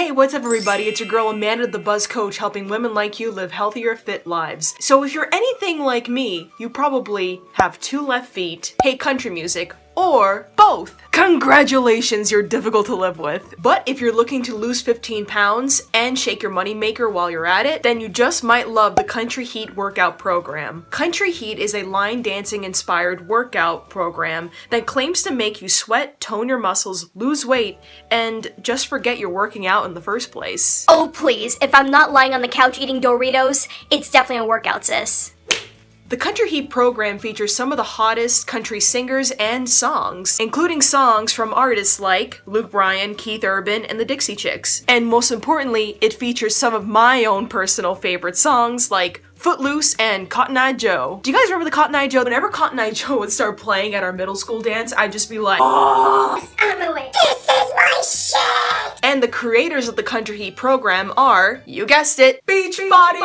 Hey, what's up everybody? It's your girl Amanda, the Buzz Coach, helping women like you live healthier, fit lives. So if you're anything like me, you probably have 2 left feet, hate country music, or both. Congratulations, you're difficult to live with. But if you're looking to lose 15 pounds and shake your moneymaker while you're at it, then you just might love the Country Heat workout program. Country Heat is a line dancing inspired workout program that claims to make you sweat, tone your muscles, lose weight, and just forget you're working out in the first place. Oh please, if I'm not lying on the couch eating Doritos, it's definitely a workout, sis. The Country Heat program features some of the hottest country singers and songs, including songs from artists like Luke Bryan, Keith Urban, and the Dixie Chicks. And most importantly, it features some of my own personal favorite songs like Footloose and Cotton Eye Joe. Do you guys remember the Cotton Eye Joe? Whenever Cotton Eye Joe would start playing at our middle school dance, I'd just be like, oh, I'm awake. This is my shit! And the creators of the Country Heat program are, you guessed it, Beachbody!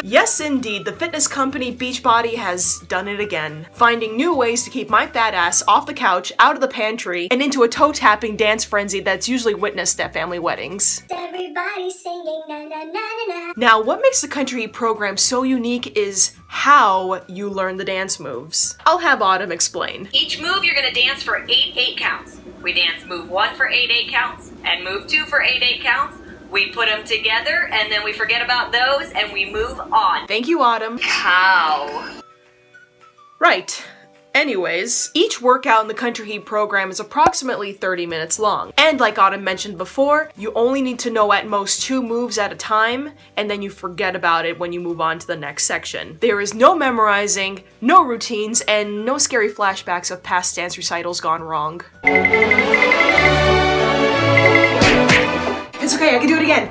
Yes, indeed, the fitness company Beachbody has done it again, finding new ways to keep my fat ass off the couch, out of the pantry, and into a toe-tapping dance frenzy that's usually witnessed at family weddings. Everybody singing na na na na na. Now, what makes the Country Heat program so unique is how you learn the dance moves. I'll have Autumn explain. Each move you're gonna dance for 8 counts. We dance move 1 for 8 counts, and move 2 for 8 counts. We put them together, and then we forget about those, and we move on. Thank you, Autumn. How? Right. Anyways, each workout in the Country Heat program is approximately 30 minutes long. And like Autumn mentioned before, you only need to know at most 2 moves at a time, and then you forget about it when you move on to the next section. There is no memorizing, no routines, and no scary flashbacks of past dance recitals gone wrong. It's okay, I can do it again.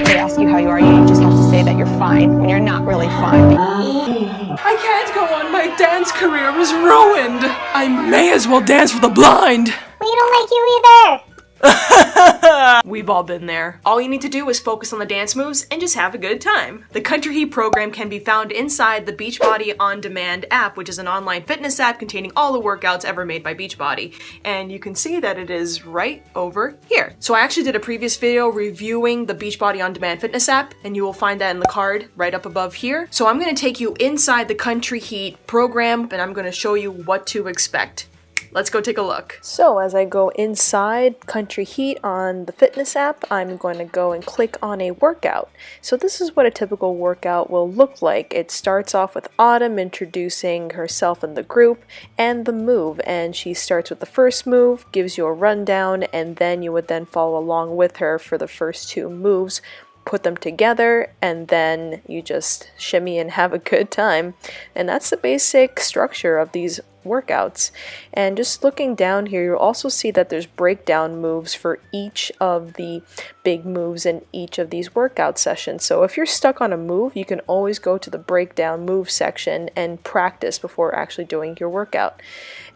They ask you how you are, you just have to say that you're fine when you're not really fine. I can't go on, my dance career is ruined. I may as well dance for the blind. We don't like you either. We've all been there. All you need to do is focus on the dance moves and just have a good time. The Country Heat program can be found inside the Beachbody On Demand app, which is an online fitness app containing all the workouts ever made by Beachbody. And you can see that it is right over here. So I actually did a previous video reviewing the Beachbody On Demand fitness app, and you will find that in the card right up above here. So I'm going to take you inside the Country Heat program, and I'm going to show you what to expect. Let's go take a look. So as I go inside Country Heat on the fitness app, I'm going to go and click on a workout. So this is what a typical workout will look like. It starts off with Autumn introducing herself and the group and the move. And she starts with the first move, gives you a rundown, and then you would then follow along with her for the first 2 moves. Put them together, and then you just shimmy and have a good time. And that's the basic structure of these workouts. And just looking down here, you'll also see that there's breakdown moves for each of the big moves in each of these workout sessions. So if you're stuck on a move, you can always go to the breakdown move section and practice before actually doing your workout.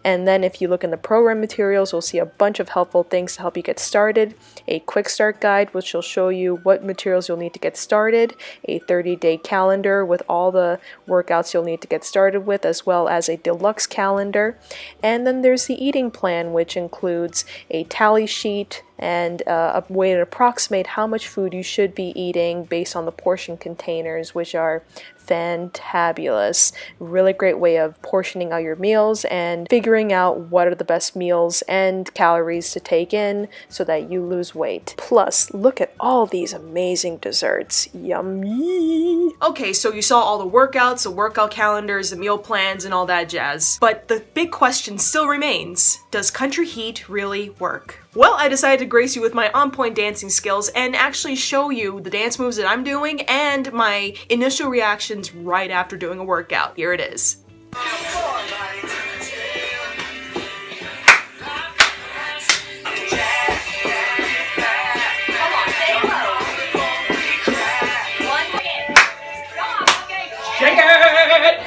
And then if you look in the program materials, you'll see a bunch of helpful things to help you get started. A quick start guide, which will show you what materials you'll need to get started. A 30-day calendar with all the workouts you'll need to get started with, as well as a deluxe calendar. And then there's the eating plan, which includes a tally sheet and a way to approximate how much food you should be eating based on the portion containers, which are fantabulous. Really great way of portioning out your meals and figuring out what are the best meals and calories to take in so that you lose weight. Plus, look at all these amazing desserts. Yummy! Okay, so you saw all the workouts, the workout calendars, the meal plans, and all that jazz. But the big question still remains, does Country Heat really work? Well, I decided to grace you with my on-point dancing skills and actually show you the dance moves that I'm doing and my initial reactions right after doing a workout. Here it is. Shake it!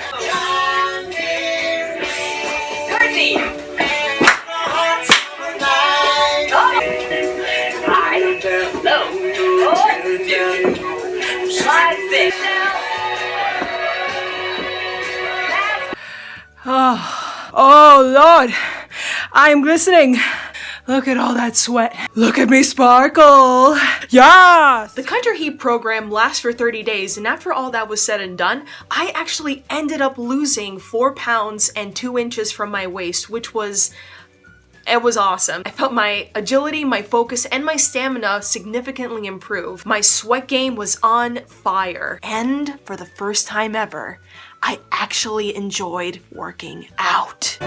Oh Lord, I am glistening. Look at all that sweat. Look at me sparkle. Yes! The Country Heat program lasts for 30 days, and after all that was said and done, I actually ended up losing 4 pounds and 2 inches from my waist, which was... it was awesome. I felt my agility, my focus, and my stamina significantly improve. My sweat game was on fire. And for the first time ever, I actually enjoyed working out.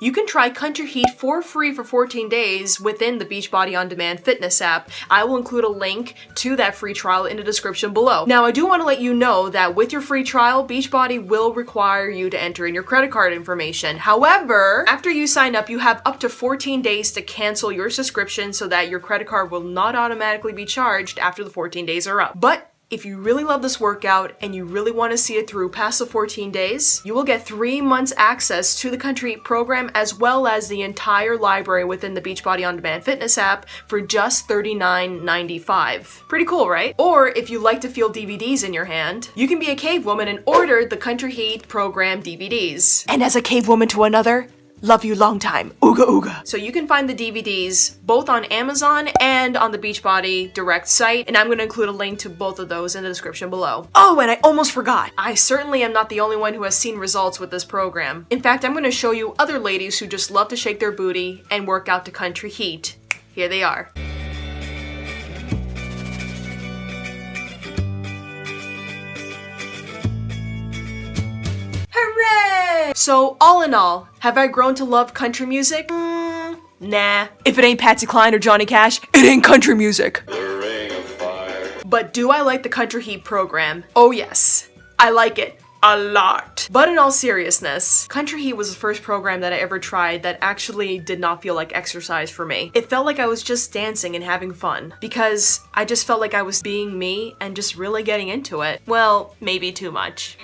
You can try Country Heat for free for 14 days within the Beachbody On Demand fitness app. I will include a link to that free trial in the description below. Now, I do want to let you know that with your free trial, Beachbody will require you to enter in your credit card information. However, after you sign up, you have up to 14 days to cancel your subscription so that your credit card will not automatically be charged after the 14 days are up. But if you really love this workout and you really want to see it through past the 14 days, you will get 3 months access to the Country Heat program as well as the entire library within the Beachbody On Demand fitness app for just $39.95. Pretty cool, right? Or if you like to feel DVDs in your hand, you can be a cave woman and order the Country Heat program DVDs. And as a cave woman to another, love you long time. Ooga ooga. So you can find the DVDs both on Amazon and on the Beachbody Direct site, and I'm going to include a link to both of those in the description below. Oh, and I almost forgot. I certainly am not the only one who has seen results with this program. In fact, I'm going to show you other ladies who just love to shake their booty and work out to Country Heat. Here they are. Hooray! So, all in all, have I grown to love country music? Nah. If it ain't Patsy Cline or Johnny Cash, it ain't country music. But do I like the Country Heat program? Oh yes, I like it. A lot. But in all seriousness, Country Heat was the first program that I ever tried that actually did not feel like exercise for me. It felt like I was just dancing and having fun because I just felt like I was being me and just really getting into it. Well, maybe too much.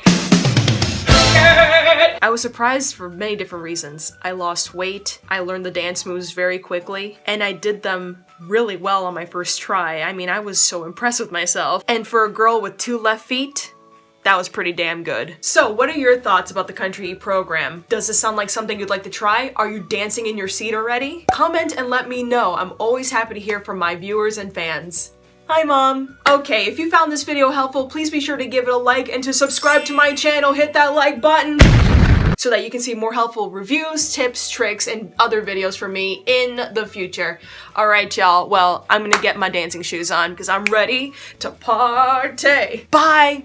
I was surprised for many different reasons. I lost weight, I learned the dance moves very quickly, and I did them really well on my first try. I mean, I was so impressed with myself. And for a girl with 2 left feet, that was pretty damn good. So, what are your thoughts about the Country Heat program? Does this sound like something you'd like to try? Are you dancing in your seat already? Comment and let me know. I'm always happy to hear from my viewers and fans. Hi, Mom. Okay, if you found this video helpful, please be sure to give it a like and to subscribe to my channel. Hit that like button so that you can see more helpful reviews, tips, tricks, and other videos from me in the future. All right, y'all. Well, I'm gonna get my dancing shoes on because I'm ready to party. Bye.